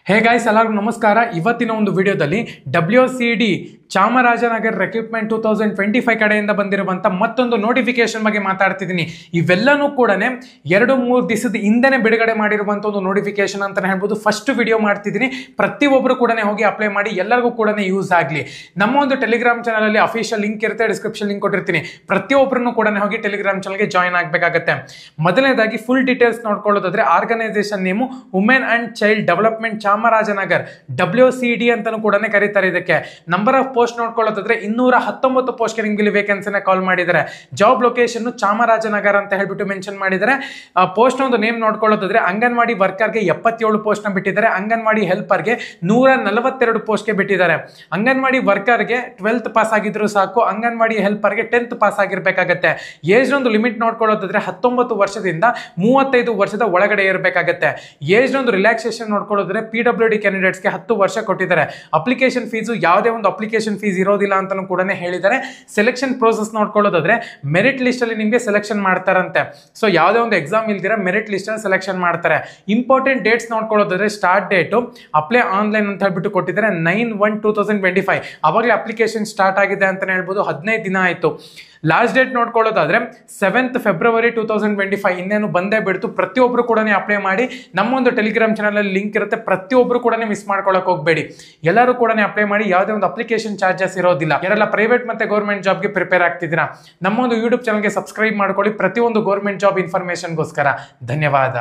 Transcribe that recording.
Hey guys, ಎಲ್ಲರಿಗೂ ನಮಸ್ಕಾರ. ಇವತ್ತಿನ ಒಂದು ವಿಡಿಯೋದಲ್ಲಿ WCD ಚಾಮರಾಜನಗರ ರಿಕ್ರೂಟ್ಮೆಂಟ್ 2025 ಕಡೆಯಿಂದ ಬಂದಿರುವಂಥ ಮತ್ತೊಂದು ನೋಟಿಫಿಕೇಶನ್ ಬಗ್ಗೆ ಮಾತಾಡ್ತಿದ್ದೀನಿ. ಇವೆಲ್ಲನೂ ಕೂಡ 2-3 ದಿವಸದ ಹಿಂದೆನೇ ಬಿಡುಗಡೆ ಮಾಡಿರುವಂಥ ಒಂದು ನೋಟಿಫಿಕೇಶನ್ ಅಂತಲೇ ಹೇಳ್ಬೋದು. ಫಸ್ಟ್ ವಿಡಿಯೋ ಮಾಡ್ತಿದ್ದೀನಿ, ಪ್ರತಿಯೊಬ್ಬರು ಕೂಡ ಹೋಗಿ ಅಪ್ಲೈ ಮಾಡಿ, ಎಲ್ಲರಿಗೂ ಕೂಡ ಯೂಸ್ ಆಗಲಿ. ನಮ್ಮ ಒಂದು ಟೆಲಿಗ್ರಾಮ್ ಚಾನಲಲ್ಲಿ ಅಫಿಷಿಯಲ್ ಲಿಂಕ್ ಇರುತ್ತೆ, ಡಿಸ್ಕ್ರಿಪ್ಷನ್ ಲಿಂಕ್ ಕೊಟ್ಟಿರ್ತೀನಿ. ಪ್ರತಿಯೊಬ್ಬರನ್ನು ಕೂಡ ಹೋಗಿ ಟೆಲಿಗ್ರಾಮ್ ಚಾನಲ್ಗೆ ಜಾಯ್ನ್ ಆಗಬೇಕಾಗತ್ತೆ. ಮೊದಲನೇದಾಗಿ ಫುಲ್ ಡೀಟೇಲ್ಸ್ ನೋಡ್ಕೊಳ್ಳೋದಾದ್ರೆ organisation name women and child development Chamarajanagar, WCD ಅಂತಾನೂ ಕೂಡ ಕರೀತಾರೆ. ಇದಕ್ಕೆ ನಂಬರ್ ಆಫ್ ಪೋಸ್ಟ್ ನೋಡ್ಕೊಳ್ಳೋದಾದ್ರೆ 219 ಪೋಸ್ಟ್ಗೆ ನಿಮ್ಗೆ ವೇಕೆನ್ಸಿನ ಕಾಲ್ ಮಾಡಿದ್ದಾರೆ. ಜಾಬ್ ಲೊಕೇಶನ್ ಚಾಮರಾಜನಗರ ಅಂತ ಹೇಳ್ಬಿಟ್ಟು ಮೆನ್ಷನ್ ಮಾಡಿದ್ದಾರೆ. ಪೋಸ್ಟ್ ಒಂದು ನೇಮ್ ನೋಡ್ಕೊಳ್ಳೋದಾದ್ರೆ ಅಂಗನವಾಡಿ ವರ್ಕರ್ಗೆ 77 ಪೋಸ್ಟ್ ನ ಬಿಟ್ಟಿದ್ದಾರೆ. ಅಂಗನವಾಡಿ ಹೆಲ್ಪರ್ಗೆ 142 ಪೋಸ್ಟ್ಗೆ ಬಿಟ್ಟಿದ್ದಾರೆ. ಅಂಗನವಾಡಿ ವರ್ಕರ್ಗೆ 12th ಪಾಸ್ ಆಗಿದ್ರು ಸಾಕು, ಅಂಗನವಾಡಿ ಹೆಲ್ಪರ್ಗೆ 10th ಪಾಸ್ ಆಗಿರ್ಬೇಕಾಗತ್ತೆ. ಏಜ್ ಒಂದು ಲಿಮಿಟ್ ನೋಡ್ಕೊಳ್ಳೋದಾದ್ರೆ 19 ವರ್ಷದಿಂದ 35 ವರ್ಷದ ಒಳಗಡೆ ಇರಬೇಕಾಗತ್ತೆ. ಏಜ್ ಒಂದು ರಿಲ್ಯಾಕ್ಸೇಷನ್ ನೋಡ್ಕೊಳ್ಳೋದ್ರೆ PWD ಕ್ಯಾಂಡಿಡೇಟ್ಸ್ಗೆ 10 ವರ್ಷ ಕೊಟ್ಟಿದ್ದಾರೆ. ಅಪ್ಲಿಕೇಶನ್ ಫೀಸು ಯಾವುದೇ ಒಂದು ಅಪ್ಲಿಕೇಶನ್ ಫೀಸ್ ಇರೋದಿಲ್ಲ ಅಂತಾನೂ ಕೂಡ ಹೇಳಿದ್ದಾರೆ. ಸೆಲೆಕ್ಷನ್ ಪ್ರೋಸೆಸ್ ನೋಡ್ಕೊಳ್ಳೋದಾದ್ರೆ ಮೆರಿಟ್ ಲಿಸ್ಟ್ ಅಲ್ಲಿ ನಿಮಗೆ ಸೆಲೆಕ್ಷನ್ ಮಾಡ್ತಾರಂತೆ. ಸೊ ಯಾವುದೇ ಒಂದು ಎಕ್ಸಾಮ್ ಇಲ್ದಿರ ಮೆರಿಟ್ ಲಿಸ್ಟ್ ಅಲ್ಲಿ ಸೆಲೆಕ್ಷನ್ ಮಾಡ್ತಾರೆ. ಇಂಪಾರ್ಟೆಂಟ್ ಡೇಟ್ಸ್ ನೋಡ್ಕೊಳ್ಳೋದಾದ್ರೆ ಸ್ಟಾರ್ಟ್ ಡೇಟ್ ಅಪ್ಲೈ ಆನ್ಲೈನ್ ಅಂತ ಹೇಳ್ಬಿಟ್ಟು ಕೊಟ್ಟಿದ್ದಾರೆ 9/1/2025. ಅವಾಗಲೇ ಅಪ್ಲಿಕೇಶನ್ ಸ್ಟಾರ್ಟ್ ಆಗಿದೆ ಅಂತಾನೆ ಹೇಳ್ಬೋದು. 15 ದಿನ ಆಯ್ತು. ಲಾಸ್ಟ್ ಡೇಟ್ ನೋಡ್ಕೊಳ್ಳೋದಾದ್ರೆ 7th February 2025. ಇನ್ನೇನು ಬಂದೇ ಬಿಡ್ತು. ಪ್ರತಿಯೊಬ್ಬರು ಕೂಡ ಅಪ್ಲೈ ಮಾಡಿ. ನಮ್ಮ ಒಂದು ಟೆಲಿಗ್ರಾಮ್ ಚಾನಲ್ ಅಲ್ಲಿ ಲಿಂಕ್ ಇರುತ್ತೆ, ಪ್ರತಿಯೊಬ್ಬರು ಕೂಡ ಮಿಸ್ ಮಾಡ್ಕೊಳ್ಳೋಕೆ ಹೋಗಬೇಡಿ. ಎಲ್ಲರೂ ಕೂಡ ಅಪ್ಲೈ ಮಾಡಿ. ಯಾವುದೇ ಒಂದು ಅಪ್ಲಿಕೇಶನ್ ಚಾರ್ಜಸ್ ಇರೋದಿಲ್ಲ. ಯಾರೆಲ್ಲ ಪ್ರೈವೇಟ್ ಮತ್ತೆ ಗೌರ್ಮೆಂಟ್ ಜಾಬ್ಗೆ ಪ್ರಿಪೇರ್ ಆಗ್ತಿದ್ದೀರಾ, ನಮ್ಮ ಒಂದು ಯೂಟ್ಯೂಬ್ ಚಾನಲ್ಗೆ ಸಬ್ಸ್ಕ್ರೈಬ್ ಮಾಡ್ಕೊಳ್ಳಿ ಪ್ರತಿಯೊಂದು ಗೌರ್ಮೆಂಟ್ ಜಾಬ್ ಇನ್ಫಾರ್ಮೇಶನ್ಗೋಸ್ಕರ. ಧನ್ಯವಾದ.